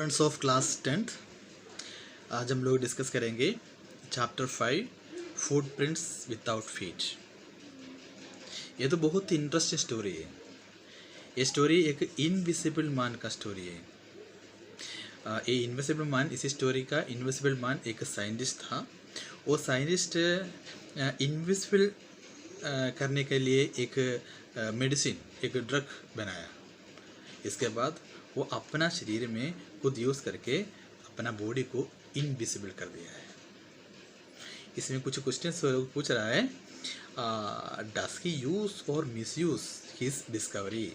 Students of class 10th, आज हम लोग डिस्कस करेंगे चैप्टर 5 फुटप्रिंट्स विदाउट फीट। ये तो बहुत ही इंटरेस्टिंग स्टोरी है। ये स्टोरी एक इनविजिबल मैन का स्टोरी है। ये इनविजिबल मैन, इसी स्टोरी का इनविजिबल मैन एक साइंटिस्ट था। वो साइंटिस्ट इनविजिबल करने के लिए एक मेडिसिन, एक ड्रग बनाया। इसके बाद वो अपना शरीर में खुद यूज़ करके अपना बॉडी को इनविजिबल कर दिया है। इसमें कुछ क्वेश्चंस पूछ रहा है, डस ही यूज और मिसयूज हिज डिस्कवरी।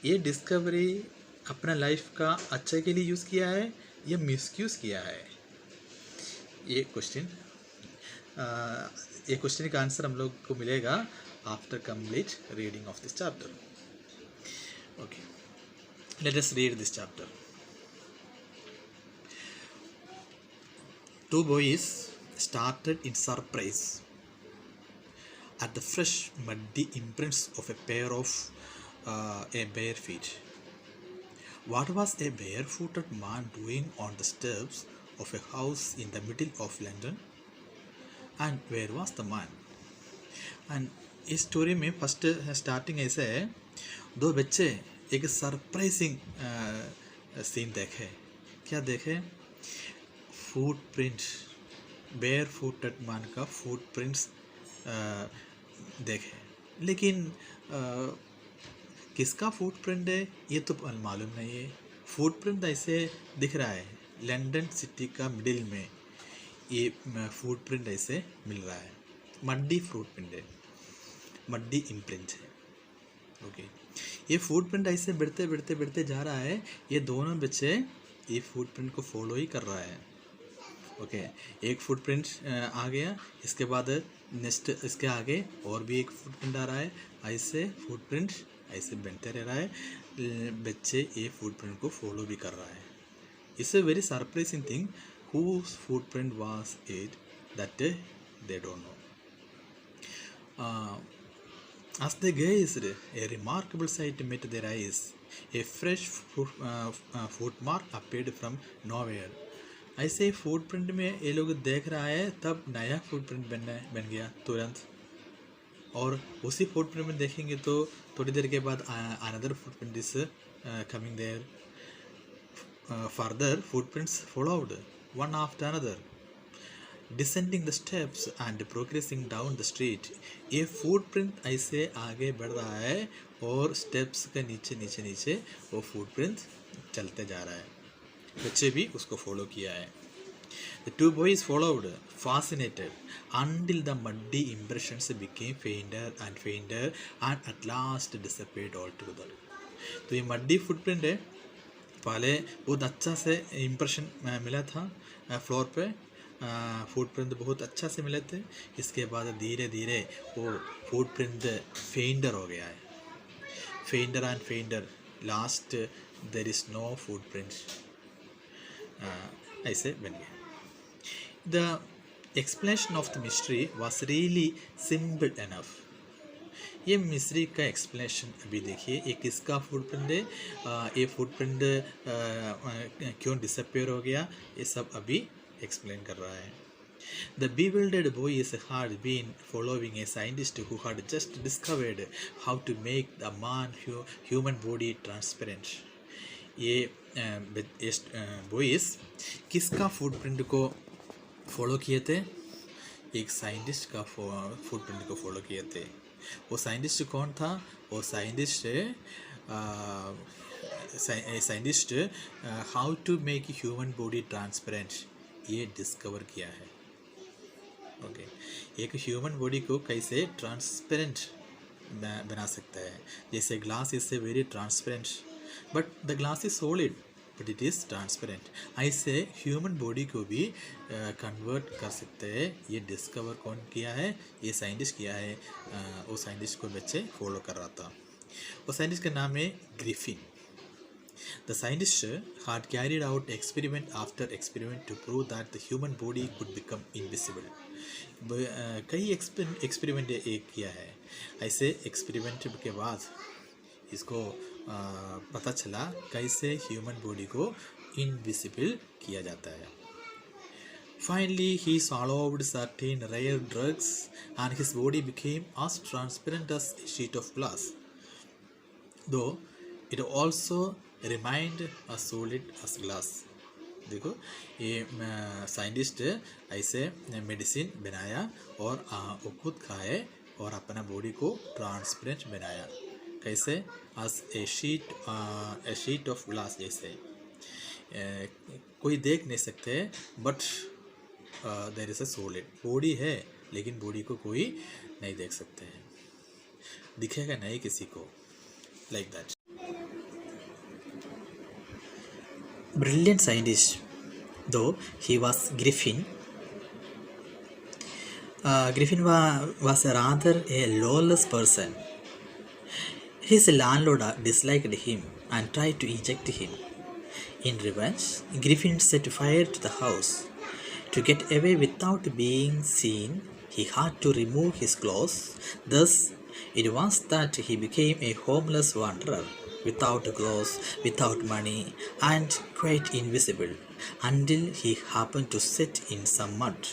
ये डिस्कवरी अपना लाइफ का अच्छे के लिए यूज़ किया है या मिसयूज़ किया है? ये क्वेश्चन का आंसर हम लोग को मिलेगा after complete reading of this chapter. Okay, let us read this chapter. Two boys started in surprise at the fresh muddy imprints of a pair of bare feet. What was a barefooted man doing on the steps of a house in the middle of London? And where was the man? And इस story में first starting ऐसे है, दो बच्चे एक surprising scene देखे। क्या देखे? फुटप्रिंट, बेयर फुटेड मैन का फुटप्रिंट्स देखे। लेकिन किसका फुटप्रिंट है ये तो मालूम नहीं है। फुटप्रिंट ऐसे दिख रहा है, लंदन सिटी का मिडिल में ये फुटप्रिंट ऐसे मिल रहा है। मड्डी फुटप्रिंट है, मड्डी इम्प्रिंट है। ओके, ये फुटप्रिंट ऐसे बढ़ते जा रहा है। ये दोनों बच्चे ये फुटप्रिंट को फॉलो ही कर रहा है। ओके, एक फुटप्रिंट आ गया, इसके बाद नेक्स्ट इसके आगे और भी एक फुटप्रिंट आ रहा है। ऐसे फुटप्रिंट ऐसे बनते रह रहा है। बच्चे ये फुटप्रिंट को फॉलो भी कर रहा है। It's a very surprising thing. whose footprint was it that they don't know. As they gazed, a remarkable sight met their eyes. A fresh footmark appeared from nowhere. ऐसे फुटप्रिंट में ये लोग देख रहा है, तब नया फुटप्रिंट बन गया तुरंत। और उसी फुटप्रिंट में देखेंगे तो थोड़ी देर के बाद another footprint is coming there. Further footprints followed, one after another, descending the steps and progressing down the street. ये फुटप्रिंट ऐसे आगे बढ़ रहा है और स्टेप्स के नीचे वो फुटप्रिंट चलते जा रहा है। बच्चे भी उसको फॉलो किया है। The two boys followed, fascinated, until the muddy impressions became fainter and at last disappeared altogether. तो ये मड्डी फुटप्रिंट है। पहले बहुत अच्छा से इम्प्रेशन मिला था फ्लोर पे, फुटप्रिंट बहुत अच्छा से मिले थे। इसके बाद धीरे धीरे वो फुटप्रिंट फेंडर हो गया है, fender and fender, last there is no footprint, ऐसे बन गया। The explanation of the mystery was really simple enough. ये मिस्ट्री का एक्सप्लेनेशन अभी देखिए। ये किसका फुटप्रिंट है, ये फुटप्रिंट क्यों डिसअपियर हो गया, ये सब अभी एक्सप्लेन कर रहा है। The bewildered boys had been following a scientist who had just discovered how to make the human body transparent. ये बॉयज किसका फुटप्रिंट को फॉलो किए थे? एक साइंटिस्ट का फुटप्रिंट को फॉलो किए थे। वो साइंटिस्ट कौन था? वो scientist how to make human body transparent ये डिस्कवर किया है। ओके, एक ह्यूमन बॉडी को कैसे ट्रांसपेरेंट बना सकता है। जैसे glass is a very transparent, but the glass is solid but it is transparent. ऐसे ह्यूमन बॉडी को भी कन्वर्ट कर सकते हैं। ये डिस्कवर कौन किया है? ये साइंटिस्ट किया है। वो साइंटिस्ट को बच्चे फॉलो कर रहा था। वो साइंटिस्ट का नाम है Griffin. The scientist had carried out experiment after experiment to prove that the human body could become invisible. कई एक्सपेरिमेंट एक किया है। ऐसे एक्सपेरिमेंट के बाद इसको पता चला कैसे ह्यूमन बॉडी को इनविजिबल किया जाता है. Finally, he swallowed certain rare drugs and his body became as transparent as a sheet of glass, though it also remained as solid as glass. देखो ये साइंटिस्ट ऐसे मेडिसिन बनाया और वो खुद खाए और अपना बॉडी को ट्रांसपेरेंट बनाया. कैसे? as a sheet of glass, जैसे कोई देख नहीं सकते but there is a solid body है लेकिन बॉडी को कोई नहीं देख सकते हैं, दिखेगा नहीं किसी को, like that. Brilliant scientist, though he was Griffin. Griffin was rather a lawless person. His landlord disliked him and tried to eject him. In revenge, Griffin set fire to the house. To get away without being seen, he had to remove his clothes. Thus, it was that he became a homeless wanderer, without clothes, without money, and quite invisible, until he happened to sit in some mud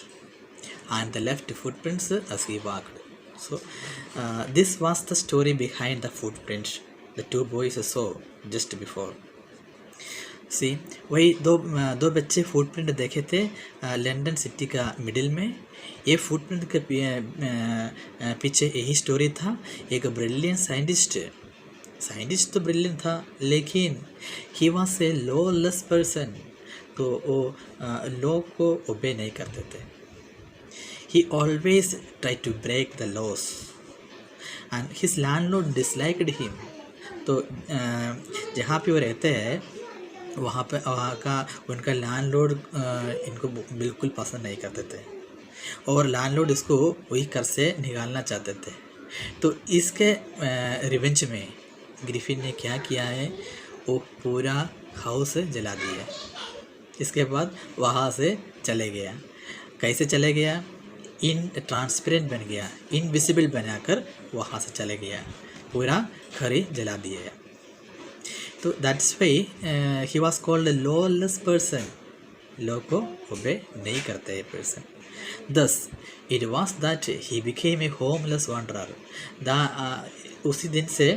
and left footprints as he walked. So, this was the story behind the footprints the two boys saw just before. सी वही दो बच्चे footprint देखे थे London city का middle में. ये footprint के पीछे यही स्टोरी था. एक ब्रिलियंट साइंटिस्ट तो ब्रिलियंट था लेकिन he was a lawless person, तो वो लॉ को ओबे नहीं करते थे. He always try to break the laws and his landlord disliked him. तो जहाँ पे वो रहते हैं वहाँ का उनका लैंडलॉर्ड इनको बिल्कुल पसंद नहीं करते थे और लैंडलॉर्ड इसको वही घर से निकालना चाहते थे. तो इसके रिवेंज में ग्रिफिन ने क्या किया है, वो पूरा हाउस जला दिया. इसके बाद वहाँ से चले गया. कैसे चले गया? इन ट्रांसपेरेंट बन गया, इनविजिबल बनाकर वहाँ से चले गया, पूरा घर ही जला दिया. तो that's why he was called a lawless person. Law को ओबे नहीं करते ये person. Thus it was that he became a homeless wanderer. उसी दिन से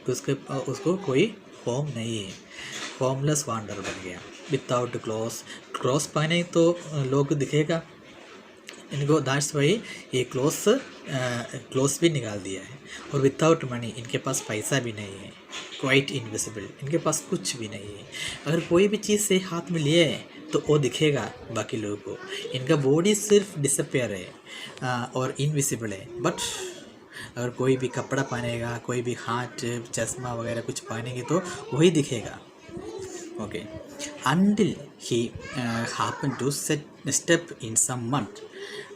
उसको कोई होम नहीं है, होमलेस वांडरर बन गया. विदाउट क्लॉथ पहने तो लोग दिखेगा इनको, दैट्स वाई ये क्लोथ्स भी निकाल दिया है. और विदाउट मनी, इनके पास पैसा भी नहीं है, क्वाइट इनविजिबल, इनके पास कुछ भी नहीं है. अगर कोई भी चीज़ से हाथ में लिए तो वो दिखेगा बाकी लोगों को. इनका बॉडी सिर्फ डिसअपियर है और इनविजिबल है. बट अगर कोई भी कपड़ा पहनेगा, कोई भी हाथ चश्मा वगैरह कुछ पहनेंगे तो वही दिखेगा. Okay. Until he happened to step in some mud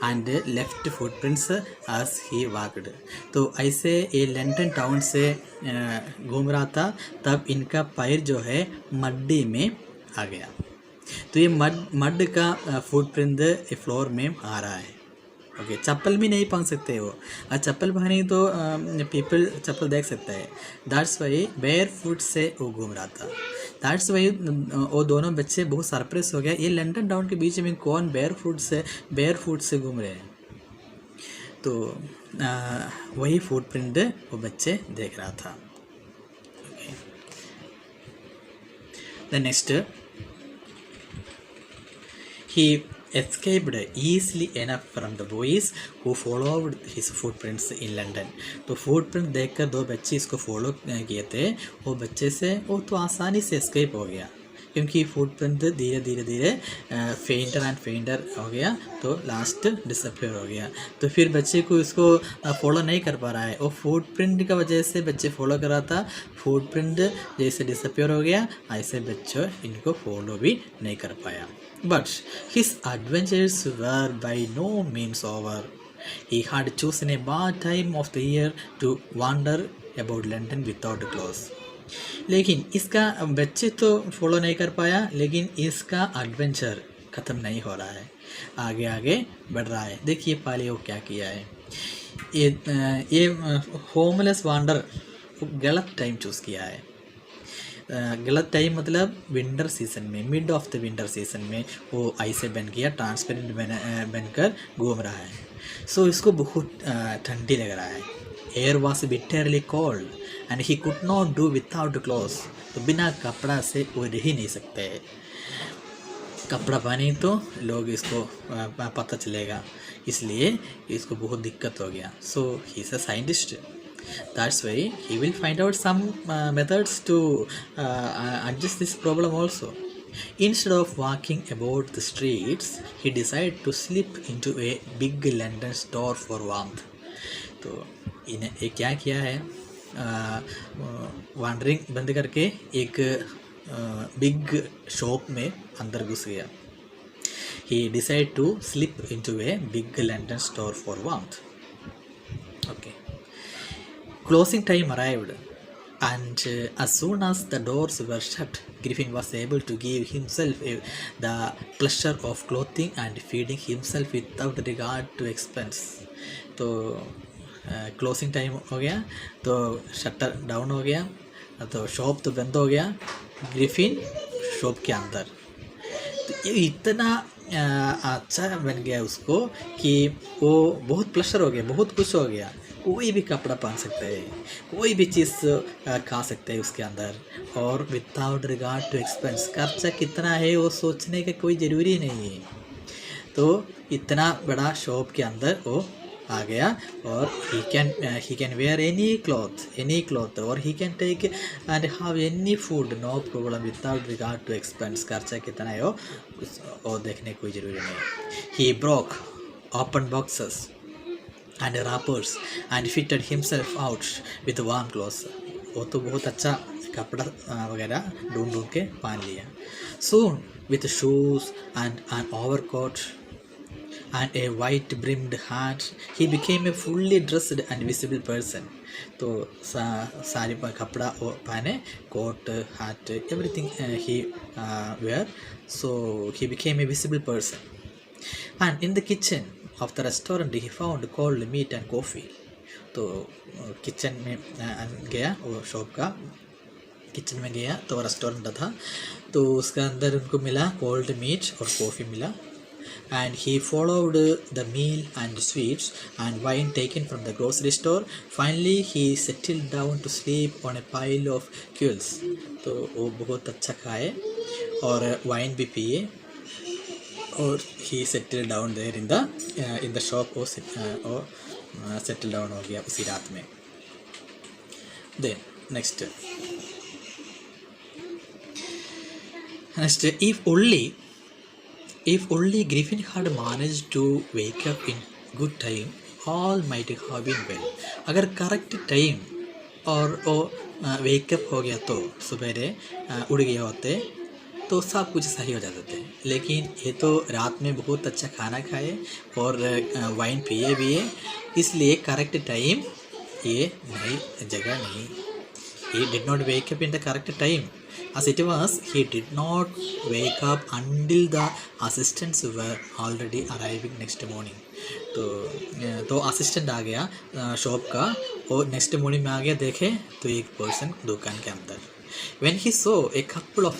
and left footprints as he walked. तो ऐसे ये लंदन टाउन से घूम रहा था, तब इनका पैर जो है मड्डी में आ गया. तो ये मड का फुटप्रिंट फ्लोर में आ रहा है. ओके. चप्पल भी नहीं पहन सकते वो, और चप्पल पहने तो पीपल चप्पल देख सकता है. दैट्स वाई बेयर फुट से वो घूम रहा था. दैट्स वाई वो दोनों बच्चे बहुत सरप्राइज हो गया, ये लंदन टाउन के बीच में कौन बेयर फुट से घूम रहे हैं. तो वही फुटप्रिंट वो बच्चे देख रहा था. Okay. The next, he escaped easily enough from the boys who followed his footprints in London. तो फुटप्रिंट देखकर दो बच्चे इसको फॉलो किए थे, वो बच्चे से वो तो आसानी से एस्केप हो गया, क्योंकि फुटप्रिंट धीरे धीरे फेंटर हो गया, तो लास्ट डिसअपियर हो गया. तो फिर बच्चे को इसको फॉलो नहीं कर पा रहा है, वो फुटप्रिंट का वजह से बच्चे फॉलो कर रहा था. फुटप्रिंट जैसे डिसअपियर हो गया, ऐसे बच्चों इनको फॉलो भी नहीं कर पाया. But his adventures were by no means over. He had chosen a bad time of the year to wander about London without clothes. लेकिन इसका बच्चे तो फॉलो नहीं कर पाया, लेकिन इसका एडवेंचर ख़त्म नहीं हो रहा है, आगे आगे बढ़ रहा है. देखिए पहले वो क्या किया है. ये होमलेस वांडर गलत टाइम चूज़ किया है. गलत टाइम मतलब विंटर सीजन में, mid of the winter season में वो ऐसे बन गया, ट्रांसपेरेंट बनकर घूम रहा है. सो इसको बहुत ठंडी लग रहा है. Air was bitterly cold and he could not do without clothes. तो बिना कपड़ा से वो रह ही नहीं सकते. कपड़ा पहने तो लोग इसको पता चलेगा, इसलिए इसको बहुत दिक्कत हो गया. So he is a scientist. That's why he will find out some methods to adjust this problem also. Instead of walking about the streets, he decided to slip into a big London store for warmth. तो इन्हें क्या किया है, wandering बंद करके एक big shop में अंदर घुस गया. He decided to slip into a big London store for warmth. Okay. Closing time arrived, and as soon as the doors were shut, Griffin was able to give himself the pleasure of clothing and feeding himself without regard to expense. तो closing time हो गया, तो shutter down हो गया, तो shop तो बंद हो गया. ग्रिफिन शॉप के अंदर. तो ये इतना अच्छा बन गया उसको कि वो बहुत प्लेजर हो गया, बहुत खुश हो गया. कोई भी कपड़ा पहन सकता है, कोई भी चीज़ खा सकते हैं उसके अंदर, और विदाउट रिगार्ड टू एक्सपेंस. खर्चा कितना है वो सोचने का कोई ज़रूरी नहीं है. तो इतना बड़ा शॉप के अंदर वो आ गया, और he can wear any cloth or he can take and have any food, no problem, without regard to expense. खर्चा कितना है वो देखने कोई ज़रूरी नहीं. He broke open boxes and wrappers and fitted himself out with warm clothes. वो तो बहुत अच्छा कपड़ा वगैरह ढूंढ के पहन लिया. Soon with shoes and an overcoat and a white brimmed hat, he became a fully dressed and visible person. तो सारी कपड़ा पहने, coat, hat, everything he wear. So he became a visible person. And in the kitchen of the restaurant he found cold meat and coffee. तो kitchen में गया, वो shop का kitchen में गया, तो रेस्टोरेंट था, तो उसका अंदर उनको मिला कोल्ड मीट और कॉफ़ी मिला. And he followed the meal and sweets and wine taken from the grocery store. Finally he settled down to sleep on a pile of quills. तो वो बहुत अच्छा खाए और वाइन भी पिए, और he settled down there in the shop, और settle down हो गया उसी रात में. Then next, if only Griffin had managed to wake up in good time, all might have been well. अगर करेक्ट टाइम और वो वेकअप हो गया तो सवेरे उड़ गए होते तो सब कुछ सही हो जाते थे. लेकिन ये तो रात में बहुत अच्छा खाना खाए और वाइन पिए भी है, इसलिए करेक्ट टाइम ये नहीं, जगह नहीं. He did not wake up in the correct time. As it was, he did not wake up until the assistants were already arriving next morning. तो असिस्टेंट आ गया शॉप का, और नेक्स्ट मॉर्निंग में आ गया, देखे तो एक पर्सन दुकान के अंदर. When he saw a couple of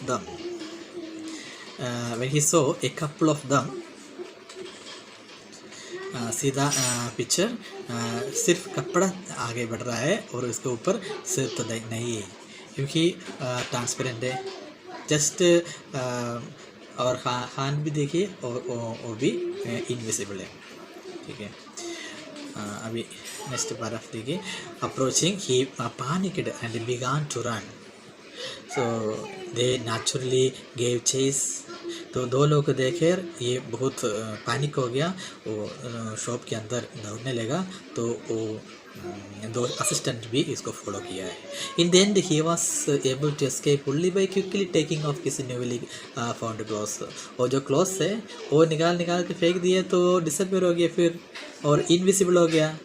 them, सीधा पिक्चर, सिर्फ कपड़ा आगे बढ़ रहा है और उसके ऊपर सिर तो नहीं है, क्योंकि ट्रांसपेरेंट है. जस्ट और हाथ भी देखिए, और वो भी इनविजिबल है. ठीक है. अभी नेक्स्ट पैराग्राफ देखिए. Approaching he panicked and began to run. So they naturally gave chase. तो दो लोग को देखे ये बहुत पैनिक हो गया, वो शॉप के अंदर दौड़ने लगा, तो वो दो असिस्टेंट भी इसको फॉलो किया है. In the end he was able to escape only by quickly taking off किसी न्यूली फाउंड क्लॉथ्स. और जो क्लॉथ्स है वो निकाल के फेंक दिए, तो डिसअपियर हो गया फिर, और इनविजिबल हो गया,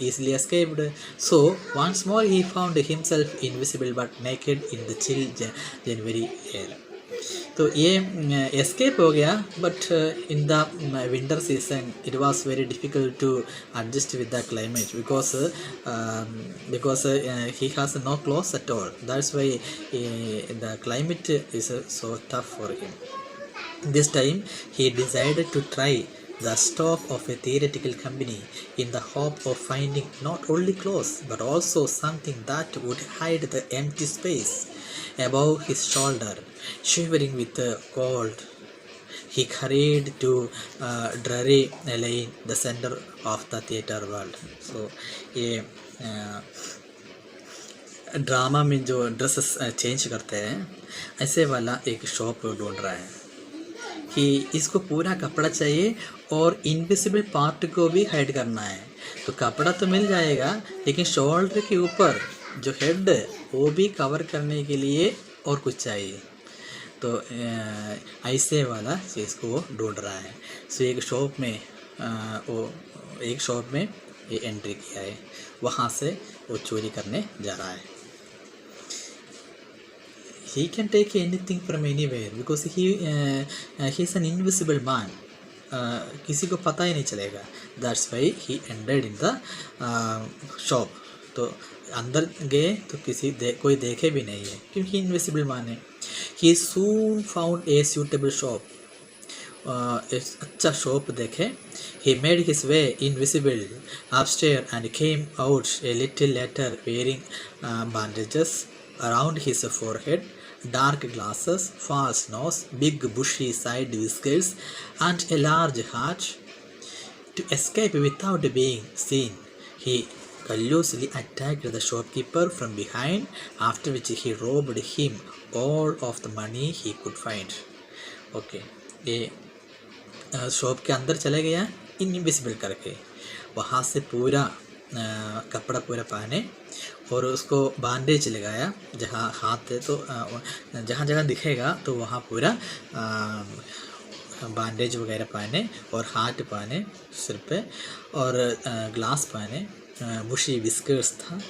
easily escaped. So once more he found himself invisible but naked in the chill January air. तो तो ये एस्केप हो गया, but in the winter season it was very difficult to adjust with the climate because he has no clothes at all. That's why the climate is so tough for him. This time he decided to try the stock of a theoretical company in the hope of finding not only clothes but also something that would hide the empty space above his shoulder. Shivering with the cold, he hurried to Drury Lane, the center of the theatre world. So, ये drama में जो dresses change करते हैं ऐसे वाला एक shop ढूंढ रहा है कि इसको पूरा कपड़ा चाहिए और इनविजिबल पार्ट को भी हाइड करना है। तो कपड़ा तो मिल जाएगा, लेकिन शोल्डर के ऊपर जो हेड है वो भी कवर करने के लिए और कुछ चाहिए। तो ऐसे वाला चीज़ को वो ढूंढ रहा है। सो एक शॉप में ये एंट्री किया है, वहाँ से वो चोरी करने जा रहा है। He can take anything from anywhere because he's an invisible man. किसी को पता ही नहीं चलेगा। That's why he entered in the shop. तो अंदर गए तो कोई देखे भी नहीं है क्योंकि इनविजिबल मैन है। He soon found a suitable shop. एक अच्छा शॉप देखे। He made his way invisible upstairs and came out a little later wearing bandages around his forehead, dark glasses, false nose, big bushy side whiskers, and a large hat. To escape without being seen, he callously attacked the shopkeeper from behind, after which he robbed him all of the money he could find. Okay, ये shop के अंदर चले गया invisible करके, वहाँ से पूरा कपड़ा पूरा पहने और उसको बैंडेज लगाया जहाँ हाथ है, तो जहाँ जहाँ दिखेगा तो वहाँ पूरा बैंडेज वगैरह पहने और हाथ पहने सिर पे और ग्लास पहने, बुशी विस्कर्स था।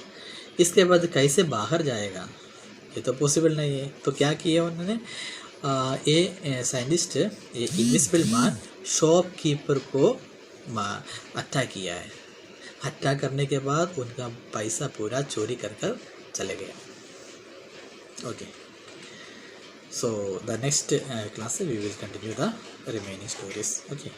इसके बाद कैसे बाहर जाएगा, ये तो पॉसिबल नहीं है। तो क्या किया उन्होंने, ये साइंटिस्ट ये इनविजिबल मैन शॉपकीपर को अटैक किया है। हत्या करने के बाद उनका पैसा पूरा चोरी कर कर चले गया। Okay, so the next class we will continue the remaining stories. Okay.